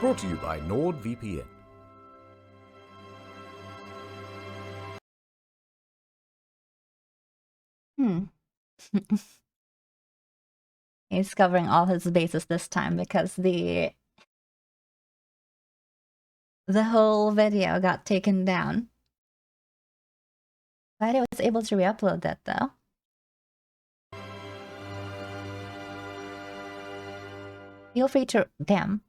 Brought to you by NordVPN. He's covering all his bases this time because the whole video got taken down. Glad I was able to re-upload that though. Feel free to Feel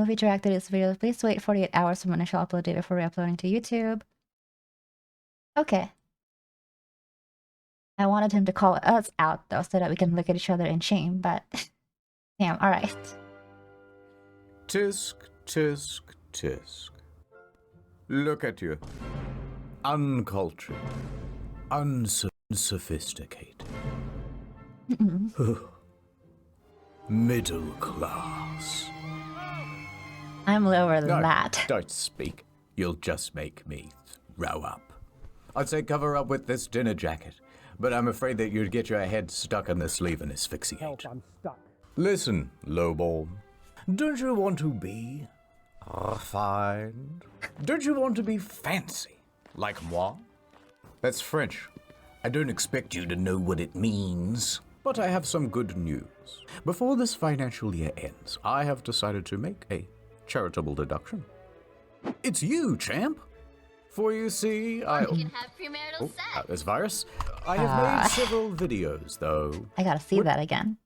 free to react to this video. Please wait 48 hours from initial upload date before re-uploading to YouTube. Okay. I wanted him to call us out though, so that we can look at each other in shame, but damn, alright. Tisk, tisk, tisk. Look at you. Uncultured. Unsophisticated. Middle class. I'm lower than that. Don't speak. You'll just make me throw up. I'd say cover up with this dinner jacket, but I'm afraid that you'd get your head stuck in the sleeve and asphyxiate. Help, I'm stuck. Listen, lowborn. Don't you want to be refined? Don't you want to be fancy, like moi? That's French. I don't expect you to know what it means, but I have some good news. Before this financial year ends, I have decided to make a charitable deduction. It's you, champ. For you see, You can have premarital sex. this virus. I have made several videos, though. I gotta see that again.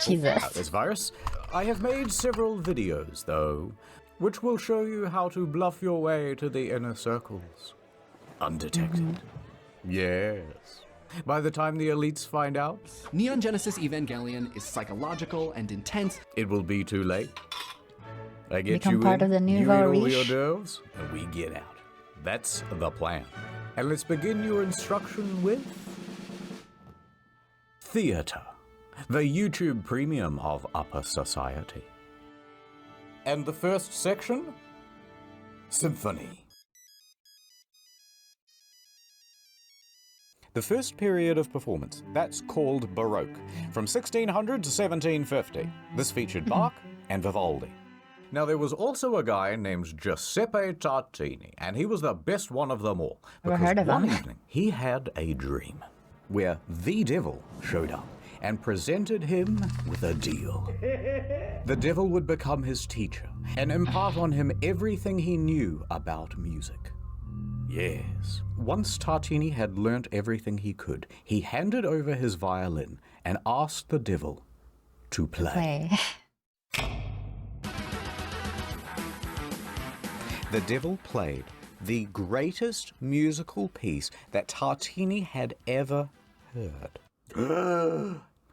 Jesus. This virus. I have made several videos, though, which will show you how to bluff your way to the inner circles. Undetected. Yes. By the time the elites find out, Neon Genesis Evangelion is psychological and intense. it will be too late. I get Become you part in, of the you eat nouveau all your riche. nerves, and we get out. That's the plan. And let's begin your instruction with theater, the YouTube premium of upper society. And the first section? Symphony. The first period of performance, that's called Baroque, from 1600 to 1750. This featured Bach and Vivaldi. Now, there was also a guy named Giuseppe Tartini, and he was the best one of them all. Never Because heard of one him. evening, he had a dream where the devil showed up and presented him with a deal. The devil would become his teacher and impart on him everything he knew about music. Yes. Once Tartini had learnt everything he could, he handed over his violin and asked the devil to play. The devil played the greatest musical piece that Tartini had ever heard.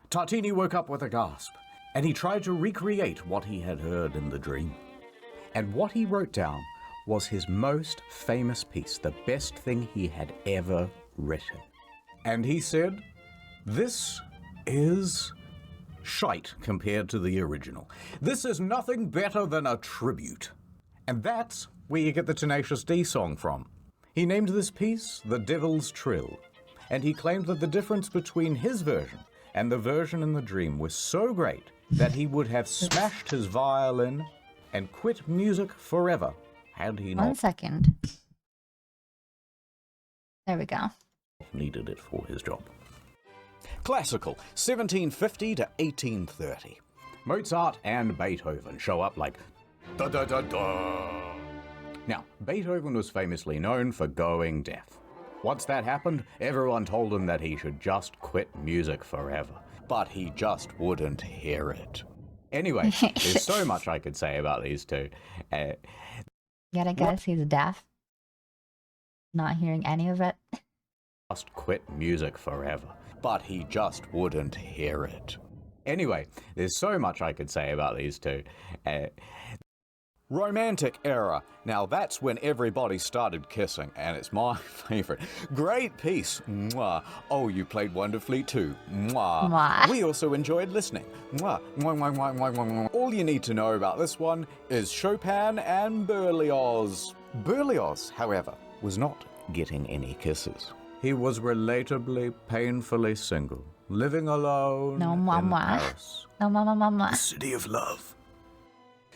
Tartini woke up with a gasp, and he tried to recreate what he had heard in the dream. And what he wrote down was his most famous piece, the best thing he had ever written. And he said, "This is shite compared to the original. This is nothing better than a tribute." And that's where you get the Tenacious D song from. He named this piece The Devil's Trill, and he claimed that the difference between his version and the version in the dream was so great that he would have smashed his violin and quit music forever had he 1 not second. There we go. needed it for his job. Classical, 1750 to 1830. Mozart and Beethoven show up like da-da-da-da. Now, Beethoven was famously known for going deaf. Once that happened, everyone told him that he should just quit music forever. But he just wouldn't hear it. Anyway, there's so much I could say about these two. Gotta guess he's deaf. Not hearing any of it. Just quit music forever. But he just wouldn't hear it. Anyway, there's so much I could say about these two. Romantic era. Now that's when everybody started kissing, and it's my favorite. Great piece. Mwah. Oh, you played wonderfully too. Mwah. Mwah. We also enjoyed listening. Mwah. Mwah, mwah, mwah, mwah, mwah, mwah. All you need to know about this one is Chopin and Berlioz. Berlioz, however, was not getting any kisses. He was relatably, painfully single, living alone No, in mama. Paris. No, mama. City of love.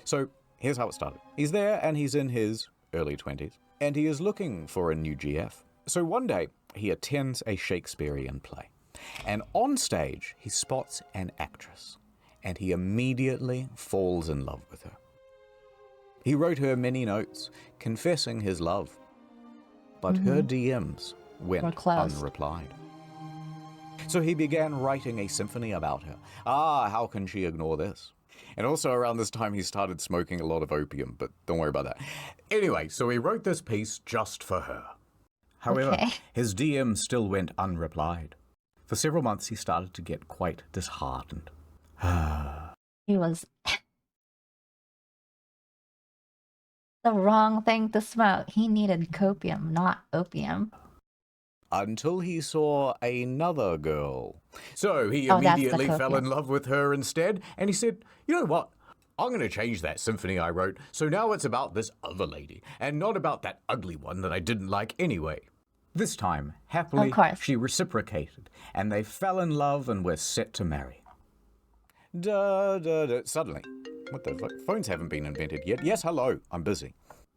So here's how it started. He's there and he's in his early 20s and he is looking for a new GF. So one day he attends a Shakespearean play and on stage he spots an actress and he immediately falls in love with her. He wrote her many notes confessing his love, but her DMs went unreplied. So he began writing a symphony about her. How can she ignore this? And also around this time he started smoking a lot of opium, but don't worry about that. Anyway, so he wrote this piece just for her. However, his DM still went unreplied. For several months he started to get quite disheartened. He was the wrong thing to smoke. He needed copium, not opium. Until he saw another girl. So he immediately fell in love with her instead, and he said, you know what? I'm going to change that symphony I wrote, so now it's about this other lady, and not about that ugly one that I didn't like anyway. This time, happily, she reciprocated, and they fell in love and were set to marry. Suddenly, what the fuck? Phones haven't been invented yet. Yes, hello, I'm busy.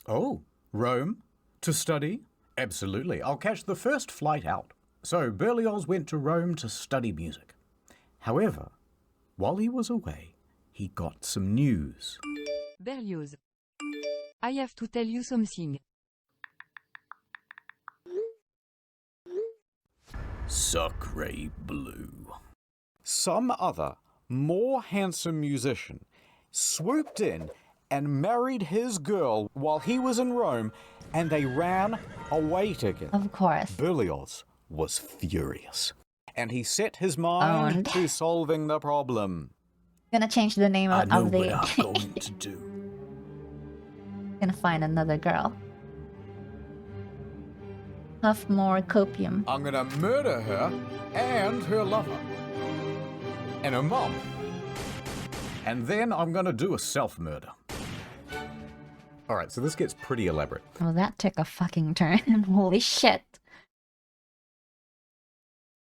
Oh, Rome? To study? Absolutely, I'll catch the first flight out. So Berlioz went to Rome to study music. However, while he was away, he got some news. Berlioz. I have to tell you something. Sacre bleu. Some other, more handsome musician swooped in and married his girl while he was in Rome, and they ran away together. Of course. Berlioz was furious, and he set his mind to solving the problem. Gonna change the name of the... I know what I'm going to do. Gonna find another girl. Huff more copium. I'm gonna murder her and her lover. And her mom. And then I'm gonna do a self-murder. Alright, so this gets pretty elaborate. Oh, that took a fucking turn. Holy shit.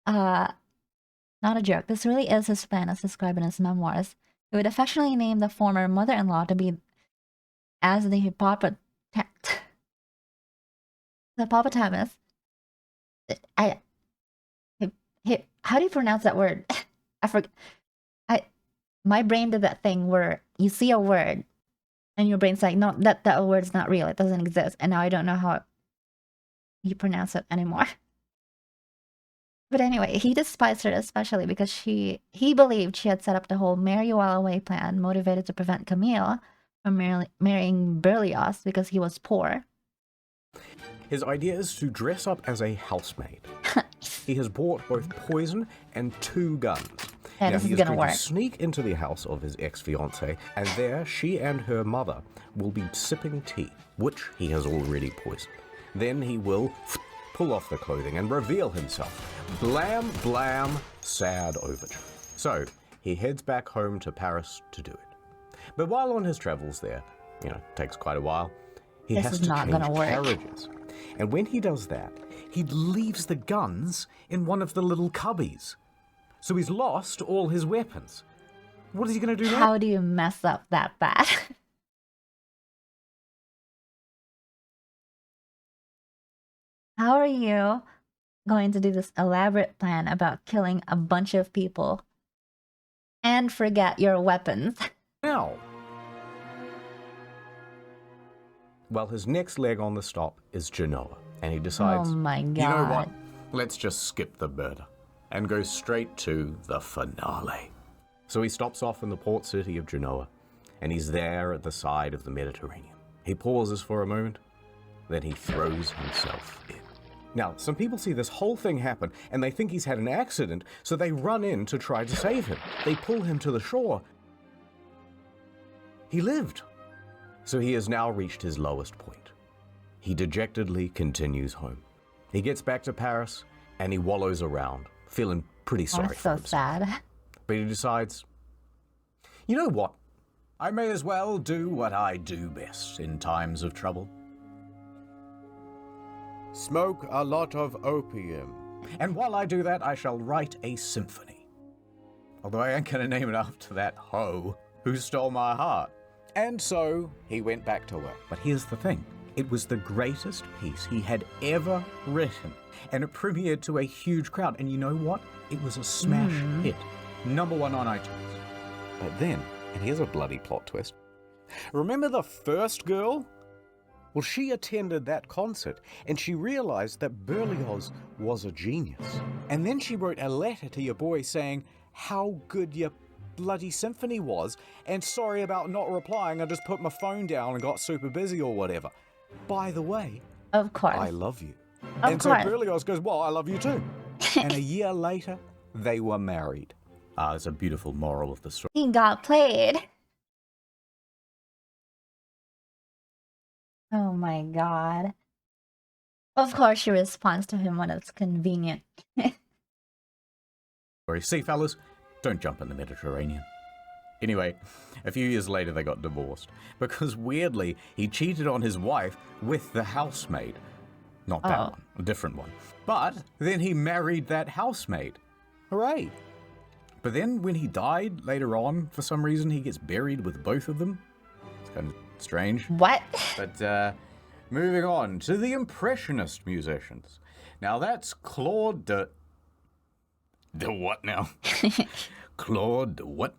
Not a joke. This really is his plan as described in his memoirs. He would affectionately name the former mother-in-law to be as the hippopotamus. How do you pronounce that word? I forget. My brain did that thing where you see a word and your brain's like, no, that word's not real. It doesn't exist. And now I don't know how you pronounce it anymore. But anyway, he despised her especially because he believed she had set up the whole marry while away plan, motivated to prevent Camille from marrying Berlioz because he was poor. His idea is to dress up as a housemaid. He has bought both poison and 2 guns. Yeah, now, this he is is gonna going work. to sneak into the house of his ex-fiancée, and there she and her mother will be sipping tea, which he has already poisoned. Then he will pull off the clothing and reveal himself. Blam, blam, sad overture. So he heads back home to Paris to do it. But while on his travels there, takes quite a while, he has to change carriages. And when he does that, he leaves the guns in one of the little cubbies. So he's lost all his weapons. What is he going to do now? How do you mess up that bad? How are you going to do this elaborate plan about killing a bunch of people and forget your weapons? Now. Well, his next leg on the stop is Genoa, and he decides, oh my God. You know what? Let's just skip the murder and go straight to the finale. So he stops off in the port city of Genoa, and he's there at the side of the Mediterranean. He pauses for a moment, then he throws himself in. Now, some people see this whole thing happen, and they think he's had an accident, so they run in to try to save him. They pull him to the shore. He lived. So he has now reached his lowest point. He dejectedly continues home. He gets back to Paris, and he wallows around, feeling pretty sorry for himself. Sad. But he decides, you know what? I may as well do what I do best in times of trouble. Smoke a lot of opium. And while I do that, I shall write a symphony. Although I ain't gonna name it after that hoe who stole my heart. And so he went back to work. But here's the thing. It was the greatest piece he had ever written. And it premiered to a huge crowd. And you know what? It was a smash hit. #1 on iTunes. But then, and here's a bloody plot twist. Remember the first girl? Well, she attended that concert and she realized that Berlioz was a genius. And then she wrote a letter to your boy saying how good your bloody symphony was, and sorry about not replying, I just put my phone down and got super busy or whatever. By the way, Of course. I love you. Of and course. so Berlioz goes, well, I love you too. And a year later, they were married. It's a beautiful moral of the story. He got played. Oh my god. Of course she responds to him when it's convenient. See, fellas, don't jump in the Mediterranean. Anyway, a few years later they got divorced because weirdly he cheated on his wife with the housemaid. Not that one, a different one. But then he married that housemaid. Hooray! But then when he died later on, for some reason he gets buried with both of them. It's kind of strange. What? But moving on to the Impressionist musicians. Now that's Claude de... The what now? Claude de what?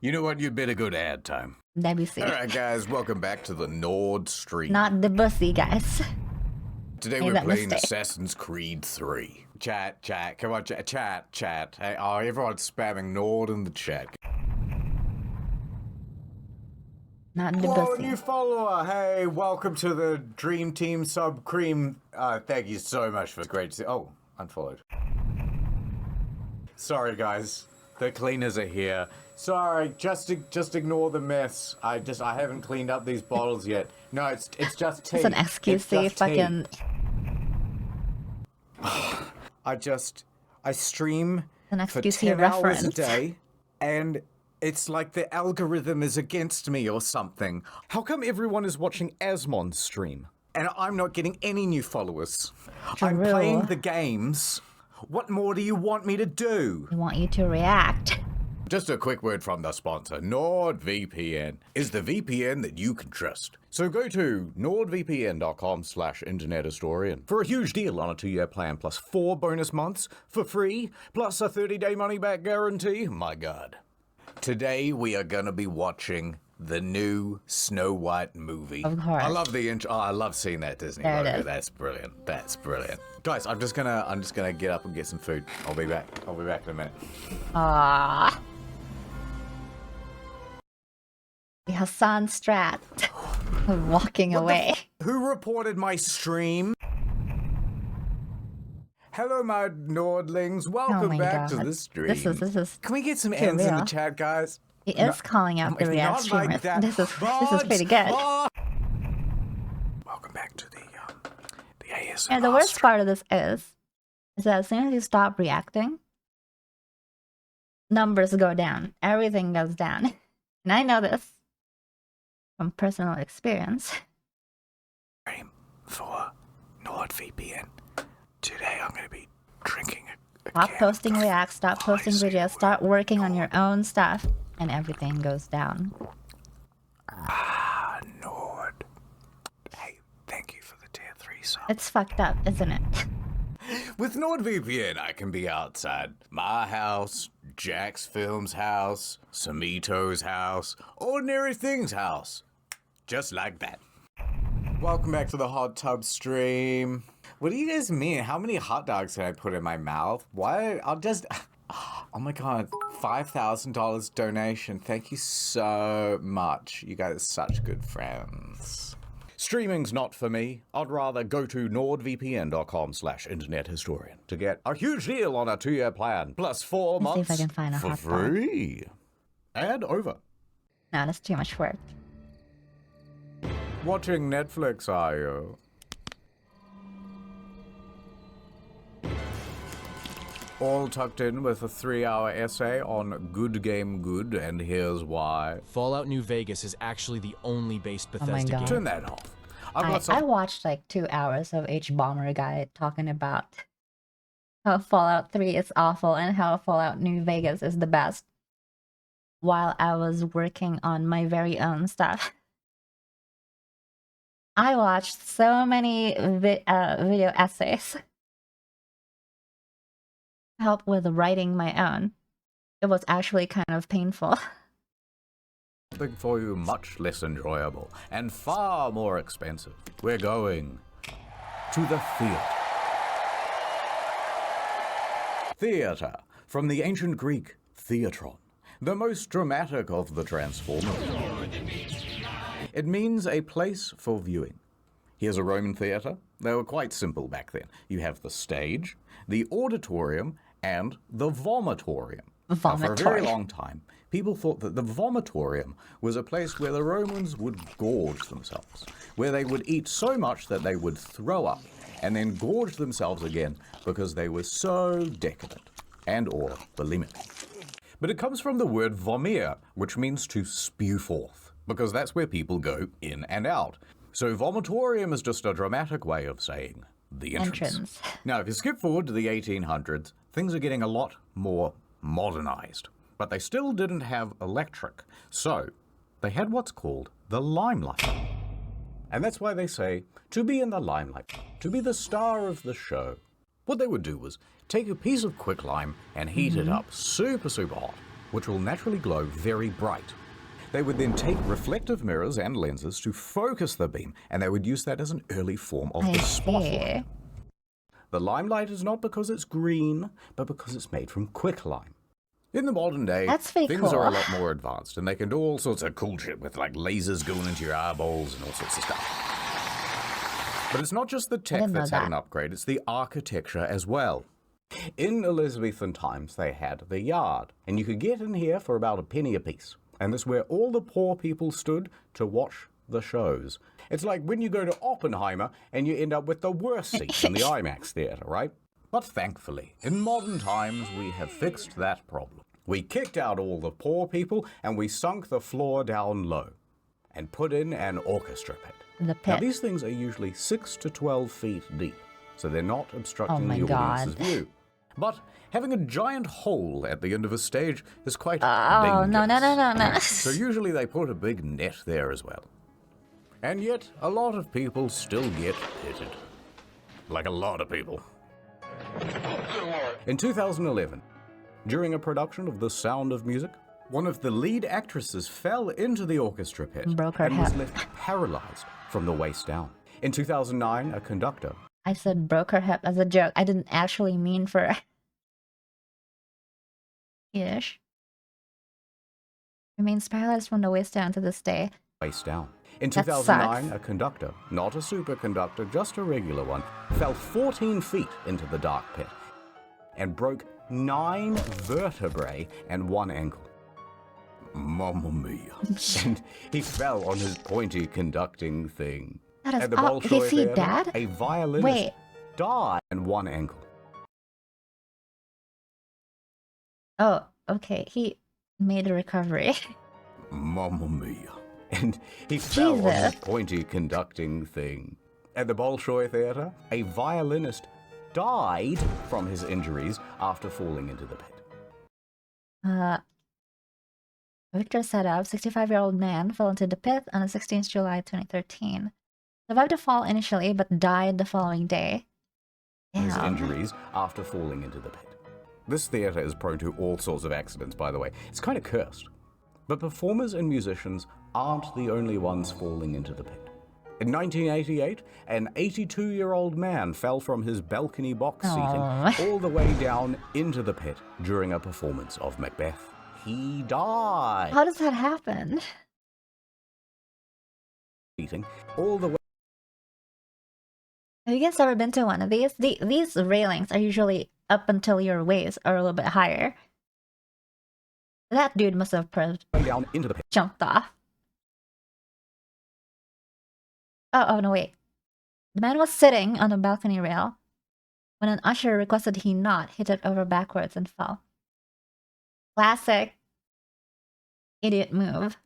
You know what? You'd better go to ad time. Debussy. All right, guys, welcome back to the Nord Stream. Not Debussy, guys. Today Made we're that playing mistake. Assassin's Creed 3. Chat, come on, chat. Hey, everyone's spamming Nord in the chat. Not Whoa, Debussy. new follower. Hey, welcome to the Dream Team Sub Cream. Thank you so much for great to see. Oh, unfollowed. Sorry, guys. The cleaners are here. Sorry, just ignore the mess. I haven't cleaned up these bottles yet. No, it's just tea. It's an excuse It's to just tea. fucking... I stream An for excuse 10 hours a reference. day, and it's like the algorithm is against me or something. How come everyone is watching Asmon's stream, and I'm not getting any new followers? I'm True. playing the games. What more do you want me to do? I want you to react. Just a quick word from the sponsor. NordVPN is the VPN that you can trust. So go to nordvpn.com/internethistorian for a huge deal on a 2-year plan plus 4 bonus months for free, plus a 30-day money-back guarantee. My God. Today we are going to be watching the new Snow White movie. Of course. I love the intro. Oh, I love seeing that Disney There it logo. is. That's brilliant. That's brilliant. Guys, I'm just gonna get up and get some food. I'll be back in a minute. Ah. The Hassan Strat. Walking away. Who reported my stream? Hello, my Nordlings. Welcome my back to God. the stream. This is Can we get some too ends in the real. chat, guys? He is calling out the Not React like streamers. that. This is pretty good. Welcome back to the ASMR. And the worst part of this is that as soon as you stop reacting, numbers go down. Everything goes down. And I know this from personal experience. Stream for NordVPN. Today I'm going to be drinking a Stop can posting of reacts, stop posting ice videos, start working on your own stuff, and everything goes down. Nord. Hey, thank you for the tier 3 sub. It's fucked up, isn't it? With NordVPN, I can be outside my house, Jack's Film's house, Samito's house, Ordinary Things' house. Just like that. Welcome back to the hot tub stream. What do you guys mean? How many hot dogs can I put in my mouth? What? I'll just... Oh my God, $5,000 donation. Thank you so much. You guys are such good friends. Streaming's not for me. I'd rather go to nordvpn.com/internethistorian to get a huge deal on a 2-year plan, plus 4 Let's see months if I can find a for hot dog. free. Ad over. No, that's too much work. Watching Netflix, are you? All tucked in with a 3-hour essay on Good Game Good, and here's why. Fallout New Vegas is actually the only based my Bethesda God. game. Turn that off. I've got I some... watched like 2 hours of H Bomber guy talking about how Fallout 3 is awful and how Fallout New Vegas is the best while I was working on my very own stuff. I watched so many video essays to help with writing my own. It was actually kind of painful. Something for you much less enjoyable and far more expensive. We're going to the theater. Theater, from the ancient Greek theatron, the most dramatic of the transformers. It means a place for viewing. Here's a Roman theater. They were quite simple back then. You have the stage, the auditorium, and the vomitorium. Now, for a very long time, people thought that the vomitorium was a place where the Romans would gorge themselves, where they would eat so much that they would throw up and then gorge themselves again because they were so decadent and or bulimic. But it comes from the word vomere, which means to spew forth, because that's where people go in and out. So vomitorium is just a dramatic way of saying the entrance. Now, if you skip forward to the 1800s, things are getting a lot more modernized, but they still didn't have electric. So they had what's called the limelight. And that's why they say to be in the limelight, to be the star of the show. What they would do was take a piece of quicklime and heat it up super hot, which will naturally glow very bright. They would then take reflective mirrors and lenses to focus the beam, and they would use that as an early form of the spotlight. The limelight is not because it's green, but because it's made from quicklime. In the modern day, things are a lot more advanced, and they can do all sorts of cool shit with like lasers going into your eyeballs and all sorts of stuff. But it's not just the tech that's had an upgrade, it's the architecture as well. In Elizabethan times, they had the yard, and you could get in here for about a penny apiece. And this is where all the poor people stood to watch the shows. It's like when you go to Oppenheimer and you end up with the worst seats in the IMAX theater, right? But thankfully, in modern times, we have fixed that problem. We kicked out all the poor people and we sunk the floor down low and put in an orchestra pit. Now, these things are usually 6 to 12 feet deep, so they're not obstructing the audience's view. But having a giant hole at the end of a stage is quite dangerous. No. So usually they put a big net there as well. And yet, a lot of people still get pitted. Like a lot of people. In 2011, during a production of The Sound of Music, one of the lead actresses fell into the orchestra pit and was left paralyzed from the waist down. In 2009, a conductor... I said broke her hip as a joke. I didn't actually mean for... ish. Remains paralyzed from the waist down to this day. Waist down. In 2009, a conductor, not a superconductor, just a regular one, fell 14 feet into the dark pit and broke 9 vertebrae and 1 ankle. Mamma mia. And he fell on his pointy conducting thing. At the Bolshoi Theater, a violinist died and 1 ankle. Oh, okay. He made a recovery. Mamma mia. And he fell on his pointy conducting thing. At the Bolshoi Theater, a violinist died from his injuries after falling into the pit. Victor Sadov, 65-year-old man, fell into the pit on the 16th July 2013. Survived the fall initially, but died the following day. His injuries after falling into the pit. This theater is prone to all sorts of accidents, by the way. It's kind of cursed. But performers and musicians aren't the only ones falling into the pit. In 1988, an 82-year-old man fell from his balcony box seating all the way down into the pit during a performance of Macbeth. He died. How does that happen? All the way. Have you guys ever been to one of these? These railings are usually up until your waist or a little bit higher. That dude must have down into the pit. Jumped off. Oh no, wait. The man was sitting on a balcony rail when an usher requested he not hit it over backwards and fell. Classic idiot move.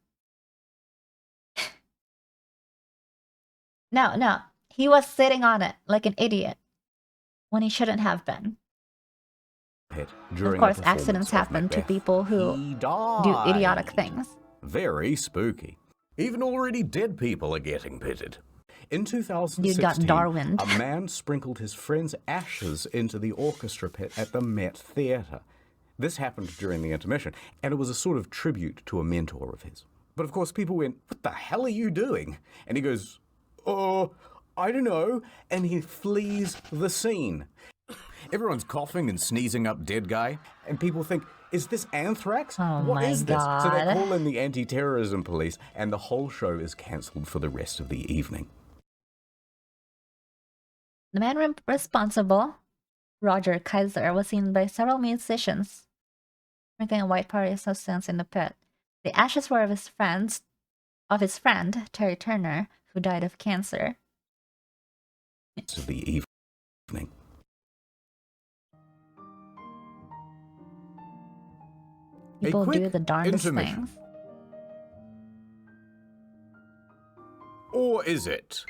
No. He was sitting on it like an idiot when he shouldn't have been. pit Of during course, a performance accidents of happen to Macbeth. people who He do idiotic died. things. Very spooky. Even already dead people are getting pitted. In Dude 2016, got Darwined. a man sprinkled his friend's ashes into the orchestra pit at the Met Theatre. This happened during the intermission, and it was a sort of tribute to a mentor of his. But of course, people went, "What the hell are you doing?" And he goes, "Oh, I don't know," and he flees the scene. Everyone's coughing and sneezing up dead guy, and people think, is this anthrax? Oh What my is this? So they God. call in the anti-terrorism police, and the whole show is cancelled for the rest of the evening. The man responsible, Roger Kaiser, was seen by several musicians drinking a white party substance in the pit. The ashes were of his friend, Terry Turner, who died of cancer. Of the evening. People quick do the darndest intermission. things. Or is it?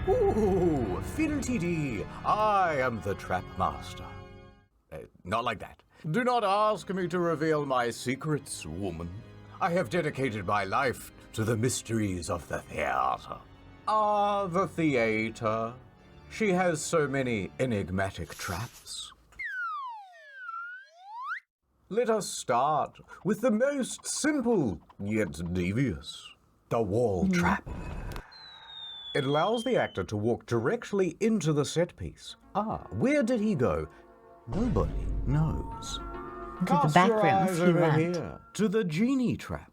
Ooh, fiddle-tee-dee, I am the trap master. Not like that. Do not ask me to reveal my secrets, woman. I have dedicated my life to the mysteries of the theater. Ah, the theater. She has so many enigmatic traps. Let us start with the most simple, yet devious. The wall trap. It allows the actor to walk directly into the set piece. Ah, where did he go? Nobody knows. To the Cast back your rooms eyes he over went. here to the genie trap.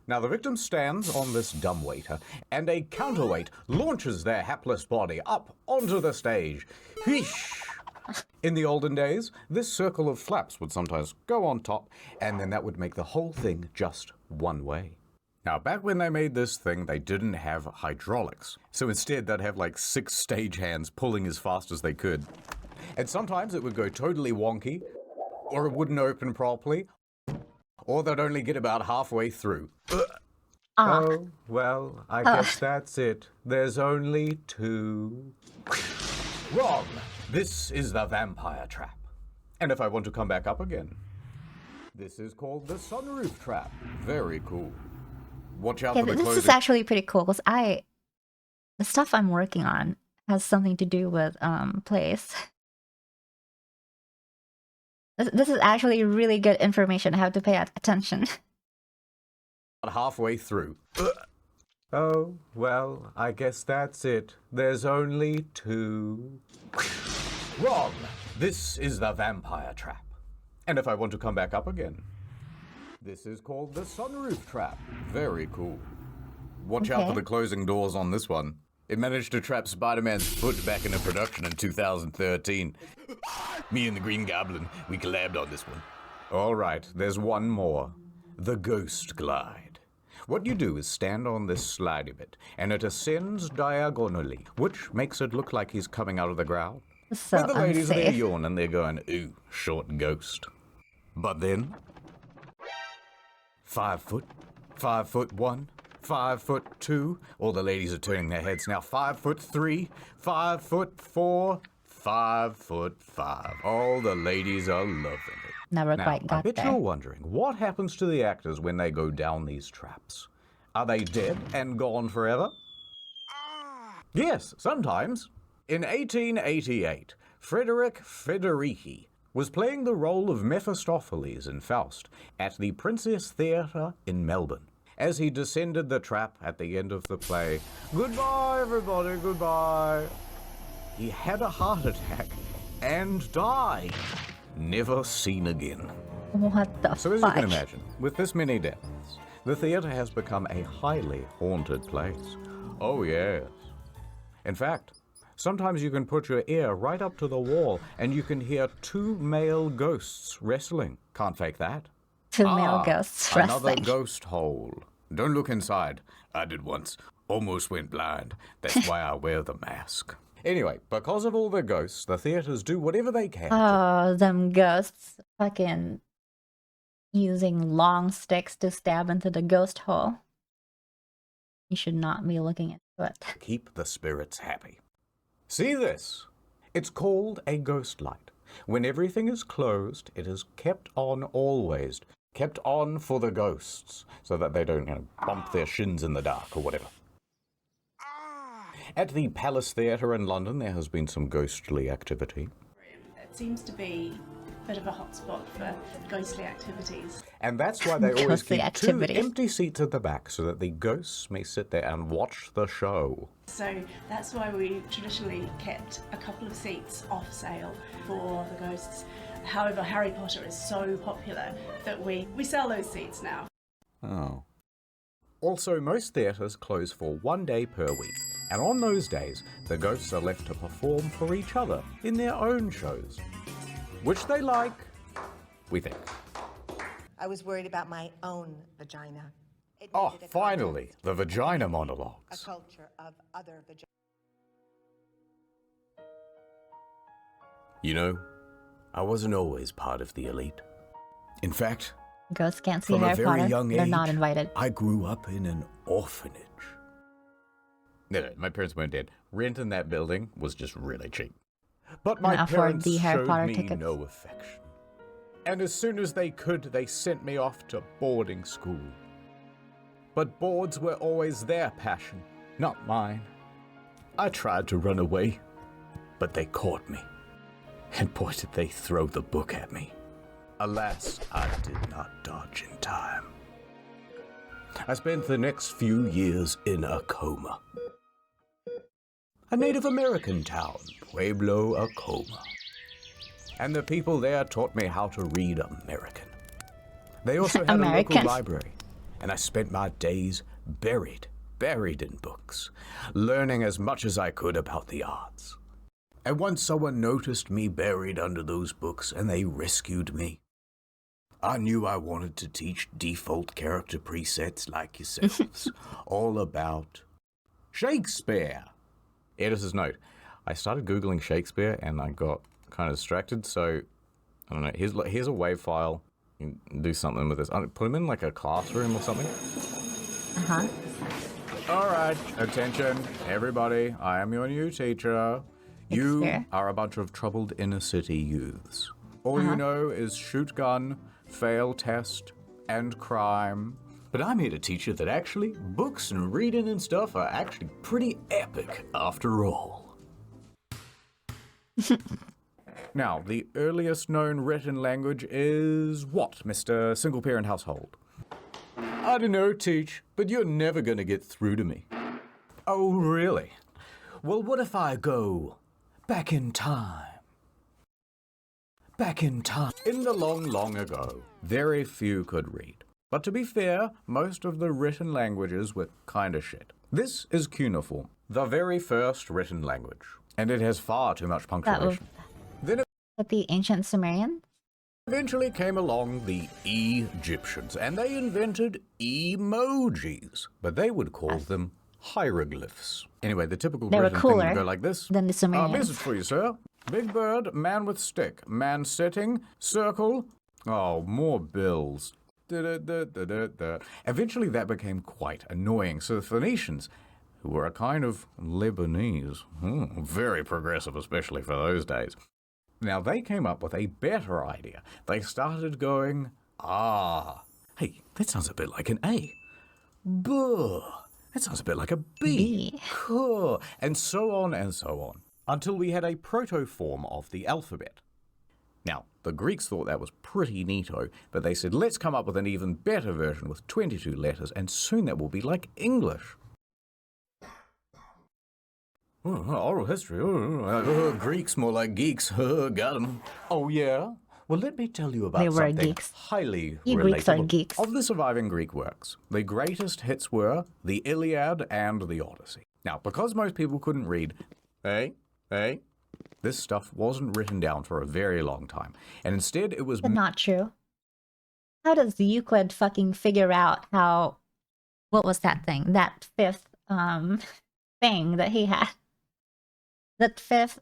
Now the victim stands on this dumbwaiter, and a counterweight launches their hapless body up onto the stage. Whoosh! In the olden days, this circle of flaps would sometimes go on top, and then that would make the whole thing just one way. Now, back when they made this thing, they didn't have hydraulics. So instead, they'd have like 6 stagehands pulling as fast as they could. And sometimes it would go totally wonky, or it wouldn't open properly, or they'd only get about halfway through. Oh, well, I guess that's it. There's only 2. Wrong! This is the vampire trap. And if I want to come back up again, this is called the sunroof trap. Very cool. Watch out Yeah, for the this closing. is actually pretty cool because the stuff I'm working on has something to do with plays. This is actually really good information. I have to pay attention. Halfway through. Oh, well, I guess that's it. There's only 2. Wrong! This is the vampire trap. And if I want to come back up again, this is called the sunroof trap. Very cool. Watch out for Okay. the closing doors on this one. It managed to trap Spider-Man's foot back into production in 2013. Me and the Green Goblin, we collabed on this one. All right, there's one more. The Ghost Glide. What you do is stand on this slidey bit, and it ascends diagonally, which makes it look like he's coming out of the ground. So But the ladies are there unsafe. yawning, they're going, ooh, short ghost. But then, 5 foot, 5'1", 5'2". All the ladies are turning their heads now. 5'3", 5'4", 5'5". All the ladies are loving it. Never Now, quite I got bet there. you're wondering, what happens to the actors when they go down these traps? Are they dead and gone forever? Yes, sometimes. In 1888, Frederick Federici was playing the role of Mephistopheles in Faust at the Princess Theatre in Melbourne. As he descended the trap at the end of the play, "Goodbye, everybody, goodbye," he had a heart attack and died. Never seen again. What the So as fuck? you can imagine, with this many deaths, the theatre has become a highly haunted place. Oh yes. In fact, sometimes you can put your ear right up to the wall and you can hear 2 male ghosts wrestling. Can't fake that. 2 male ghosts Another wrestling. ghost hole. Don't look inside. I did once. Almost went blind. That's why I wear the mask. Anyway, because of all the ghosts, the theatres do whatever they can. Oh, them ghosts fucking using long sticks to stab into the ghost hole. You should not be looking into it. Keep the spirits happy. See this? It's called a ghost light. When everything is closed, it is kept on always. Kept on for the ghosts, so that they don't, bump their shins in the dark or whatever. At the Palace Theatre in London, there has been some ghostly activity. It seems to be a bit of a hotspot for ghostly activities. And that's why they always Ghostly keep activities. 2 empty seats at the back, so that the ghosts may sit there and watch the show. So that's why we traditionally kept a couple of seats off sale for the ghosts. However, Harry Potter is so popular that we sell those seats now. Oh. Also, most theatres close for 1 day per week, and on those days, the ghosts are left to perform for each other in their own shows. Which they like, we think. I was worried about my own vagina. It Oh, needed a finally, context, the vagina a monologues. culture of other vaginas. You know, I wasn't always part of the elite. In fact, Ghosts can't see from a Harry very Potter. young They're not age, invited. I grew up in an orphanage. No, my parents weren't dead. Rent in that building was just really cheap. But my Couldn't afford parents the Harry showed Potter me tickets. no affection. And as soon as they could, they sent me off to boarding school. But boards were always their passion, not mine. I tried to run away, but they caught me. And boy, did they throw the book at me. Alas, I did not dodge in time. I spent the next few years in a coma. A Native American town, Pueblo, Acoma. And the people there taught me how to read American. They also had a local American. library, and I spent my days buried in books, learning as much as I could about the arts. And once someone noticed me buried under those books and they rescued me, I knew I wanted to teach default character presets like yourselves all about Shakespeare. Editor's note. I started Googling Shakespeare and I got kind of distracted, so I don't know. Here's a WAV file. You can do something with this. Put him in like a classroom or something. Uh-huh. All right, attention, everybody. I am your new teacher. You Shakespeare. are a bunch of troubled inner city youths. All you know is shoot gun, fail test, and crime. But I'm here to teach you that actually, books and reading and stuff are actually pretty epic after all. Now, the earliest known written language is what, Mr. Single Parent Household? I don't know, Teach, but you're never gonna get through to me. Oh, really? Well, what if I go back in time? Back in time. In the long, long ago, very few could read. But to be fair, most of the written languages were kinda shit. This is cuneiform, the very first written language. And it has far too much punctuation. Then But the ancient Sumerians? eventually came along the Egyptians, and they invented emojis, but they would call them hieroglyphs. Anyway, the typical They were written thing would cooler go like this. than the Sumerians. Message for you, sir. Big bird, man with stick, man sitting, circle. Oh, more bills. Da-da-da-da-da-da. Eventually that became quite annoying, so the Phoenicians, who were a kind of Lebanese, very progressive especially for those days, now they came up with a better idea. They started going, hey, that sounds a bit like an A. Buh, that sounds a bit like a B. B. Cool. And so on, until we had a proto-form of the alphabet. Now, the Greeks thought that was pretty neato, but they said, let's come up with an even better version with 22 letters, and soon that will be like English. Oral history. Greeks more like geeks. Got 'em. Oh, yeah? Well, let me tell you about They were something geeks. highly You Greeks are relatable. geeks. Of the surviving Greek works, the greatest hits were the Iliad and the Odyssey. Now, because most people couldn't read, this stuff wasn't written down for a very long time. And instead, it was... But not true. How does Euclid fucking figure out how... What was that thing? That fifth, thing that he had. That fifth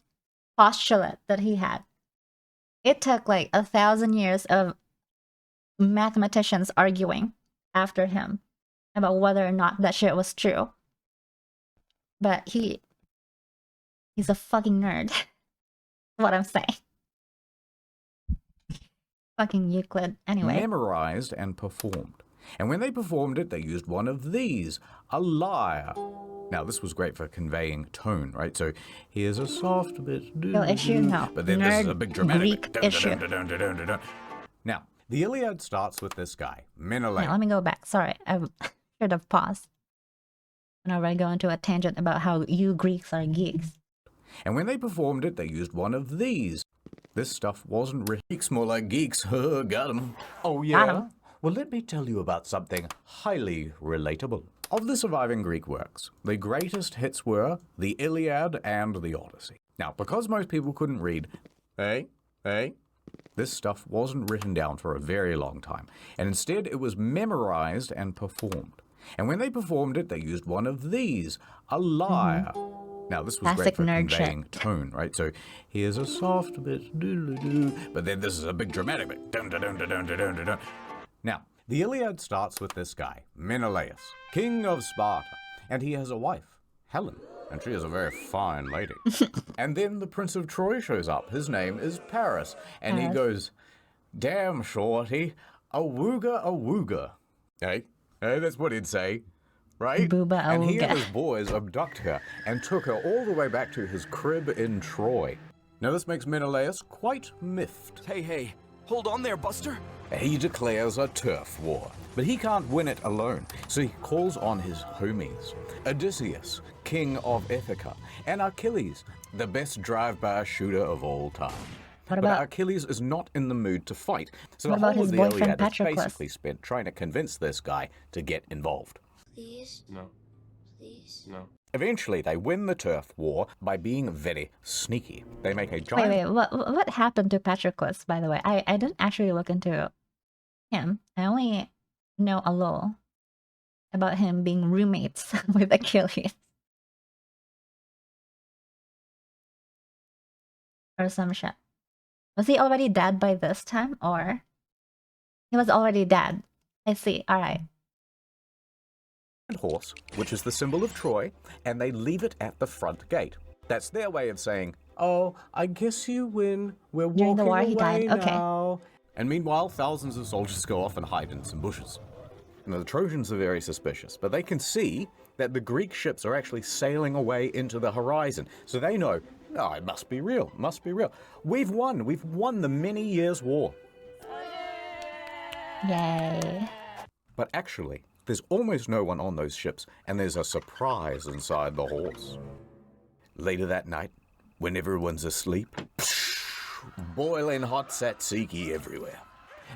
postulate that he had. It took like 1,000 years of mathematicians arguing after him about whether or not that shit was true. But he's a fucking nerd. What I'm saying. Fucking Euclid. Anyway. memorized and performed. And when they performed it, they used one of these, a lyre. Now, this was great for conveying tone, right? So here's a soft bit. No issue, no. But then this is a big dramatic Greek issue. Now, the Iliad starts with this guy, Menelaus. Now, let me go back. Sorry, I should have paused. Whenever I go into a tangent about how you Greeks are geeks. And when they performed it, they used one of these. This stuff wasn't written. Geeks more like geeks. Got 'em. Oh, yeah? Got 'em. Well, let me tell you about something highly relatable. Of the surviving Greek works, the greatest hits were the Iliad and the Odyssey. Now, because most people couldn't read, this stuff wasn't written down for a very long time, and instead it was memorized and performed. And when they performed it, they used one of these, a lyre. Now, this was Classic great for nerd conveying tone, right? So here's a soft bit, doo-doo-doo, but then this is a big dramatic bit. Dun-dun-dun-dun-dun-dun-dun. Now, the Iliad starts with this guy, Menelaus, king of Sparta, and he has a wife, Helen, and she is a very fine lady. And then the Prince of Troy shows up. His name is Paris, and he goes, "Damn, shorty, awooga, awooga." Hey, that's what he'd say, right? Booba, and he and awooga. his boys abduct her and took her all the way back to his crib in Troy. Now, this makes Menelaus quite miffed. Hey, hold on there, Buster. He declares a turf war, but he can't win it alone, so he calls on his homies, Odysseus, king of Ithaca, and Achilles, the best drive-by shooter of all time. What But about Achilles is not in the mood to fight, so What the about whole his of the boyfriend Iliad is Patroclus? basically spent trying to convince this guy to get involved. Please? No. Please? No. Eventually, they win the turf war by being very sneaky. They make a giant... Wait, what happened to Patroclus, by the way? I didn't actually look into him. I only know a little about him being roommates with Achilles. Or some shit. Was he already dead by this time, or? He was already dead. I see, alright. horse, which is the symbol of Troy, and they leave it at the front gate. That's their way of saying, "Oh, I guess you win. We're During the walking war, he away died. Okay. now." And meanwhile, thousands of soldiers go off and hide in some bushes. Now, the Trojans are very suspicious, but they can see that the Greek ships are actually sailing away into the horizon. So they know, oh, it must be real, must be real. We've won the many years war. Yay. But actually, there's almost no one on those ships, and there's a surprise inside the horse. Later that night, when everyone's asleep, boiling hot tzatziki everywhere.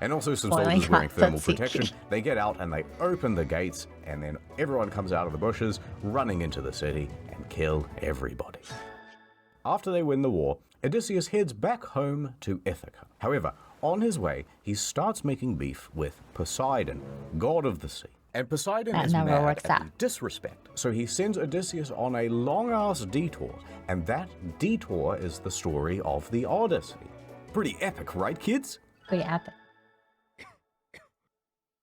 And also some Boiling soldiers wearing hot thermal tzatziki. protection. They get out and they open the gates, and then everyone comes out of the bushes, running into the city, and kill everybody. After they win the war, Odysseus heads back home to Ithaca. However, on his way, he starts making beef with Poseidon, god of the sea. And Poseidon That is never mad works at out. the disrespect, so he sends Odysseus on a long-ass detour, and that detour is the story of the Odyssey. Pretty epic, right, kids? Pretty epic.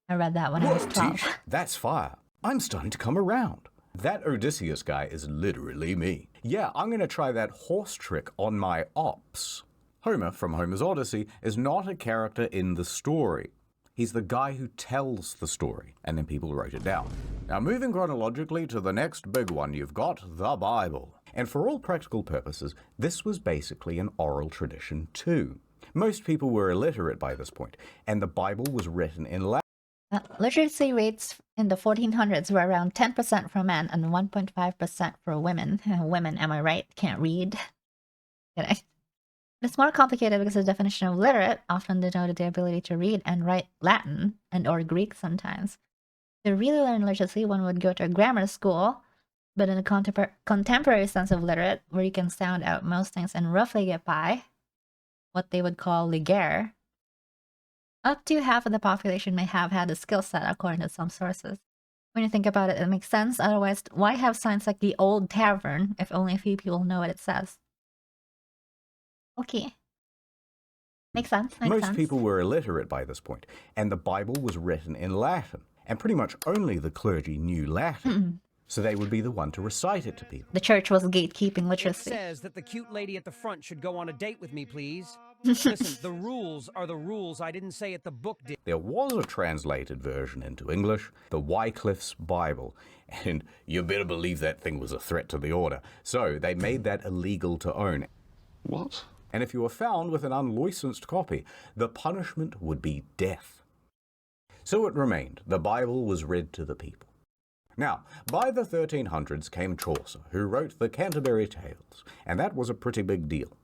I read that when I was Whoa, 12. Teach, that's fire. I'm starting to come around. That Odysseus guy is literally me. Yeah, I'm going to try that horse trick on my ops. Homer, from Homer's Odyssey, is not a character in the story. He's the guy who tells the story, and then people wrote it down. Now, moving chronologically to the next big one, you've got the Bible. And for all practical purposes, this was basically an oral tradition too. Most people were illiterate by this point, and the Bible was written in Latin. Literacy rates in the 1400s were around 10% for men and 1.5% for women. Women, am I right? Can't read. Kidding. It's more complicated because the definition of literate often denoted the ability to read and write Latin and or Greek sometimes. To really learn literacy, one would go to a grammar school, but in a contemporary sense of literate, where you can sound out most things and roughly get by, what they would call ligaire, up to half of the population may have had a skill set, according to some sources. When you think about it, it makes sense. Otherwise, why have signs like the Old Tavern if only a few people know what it says? Okay. Makes sense. Most people were illiterate by this point, and the Bible was written in Latin, and pretty much only the clergy knew Latin. So they would be the one to recite it to people. The church was gatekeeping It literacy. says that the cute lady at the front should go on a date with me, please. Listen, the rules are the rules. I didn't say it, the book did. There was a translated version into English, the Wycliffe's Bible, and you better believe that thing was a threat to the order. So they made that illegal to own. What? And if you were found with an unlicensed copy, the punishment would be death. So it remained. The Bible was read to the people. Now, by the 1300s came Chaucer, who wrote the Canterbury Tales, and that was a pretty big deal.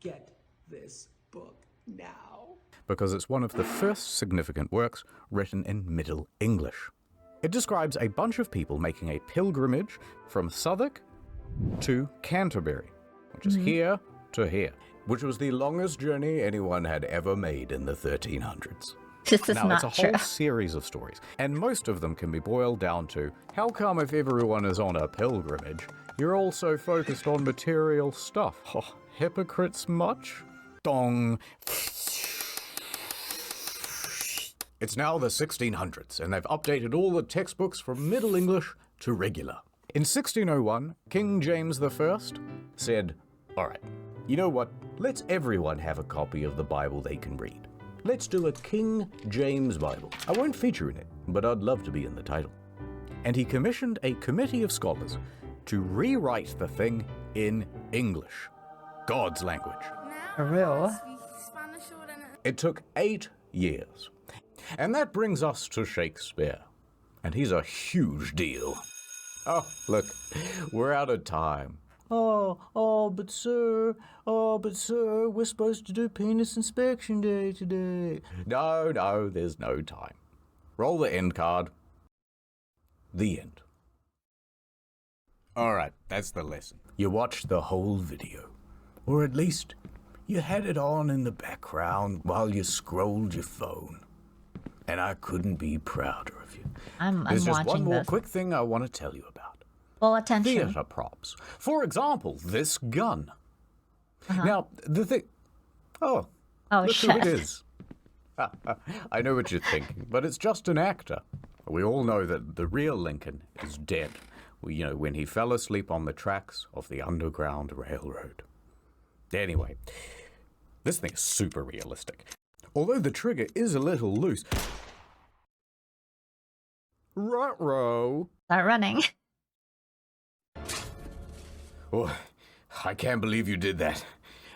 Get this book now. Because it's one of the first significant works written in Middle English. It describes a bunch of people making a pilgrimage from Southwark to Canterbury, which is here to here, which was the longest journey anyone had ever made in the 1300s. This is Now, not it's a true. whole series of stories, and most of them can be boiled down to, how come if everyone is on a pilgrimage, you're all so focused on material stuff? Oh, hypocrites much? Dong. It's now the 1600s, and they've updated all the textbooks from Middle English to regular. In 1601, King James I said, all right, you know what? Let's everyone have a copy of the Bible they can read. Let's do a King James Bible. I won't feature in it, but I'd love to be in the title. And he commissioned a committee of scholars to rewrite the thing in English, God's language. For real. It took 8 years. And that brings us to Shakespeare. And he's a huge deal. Oh, look, we're out of time. But sir, we're supposed to do penis inspection day today. No, there's no time. Roll the end card. The end. All right, that's the lesson. You watched the whole video. Or at least, you had it on in the background while you scrolled your phone. And I couldn't be prouder of you. I'm There's just one watching more this. quick thing I want to tell you about. Full attention. Theater props. For example, this gun. Now, the thing... Oh, Oh, look shit. who it is. I know what you're thinking, but it's just an actor. We all know that the real Lincoln is dead. When he fell asleep on the tracks of the Underground Railroad. Anyway, this thing is super realistic. Although the trigger is a little loose. Ruh-roh. Start running. Oh, I can't believe you did that.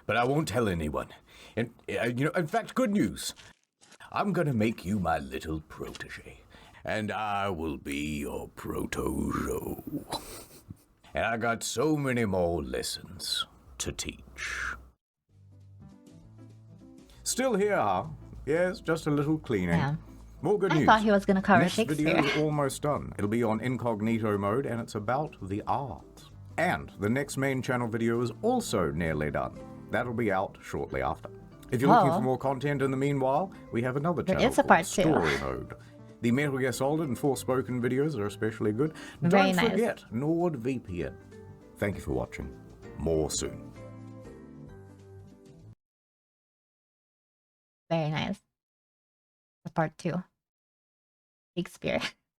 But I won't tell anyone. And, in fact, good news. I'm gonna make you my little protege. And I will be your protojo. And I got so many more lessons to teach. Still here, huh? Yes, just a little cleaning. Yeah. More good I news. thought he was gonna cover Next video Shakespeare. is almost done. It'll be on incognito mode, and it's about the arts. And the next main channel video is also nearly done. That'll be out shortly after. If you're looking Oh. for more content in the meanwhile, we have another There channel is a called part 2. Story Mode. The Metal Gear Solid and Forspoken videos are especially good. Very Don't nice. forget NordVPN. Thank you for watching. More soon. Very nice. The part 2. Shakespeare.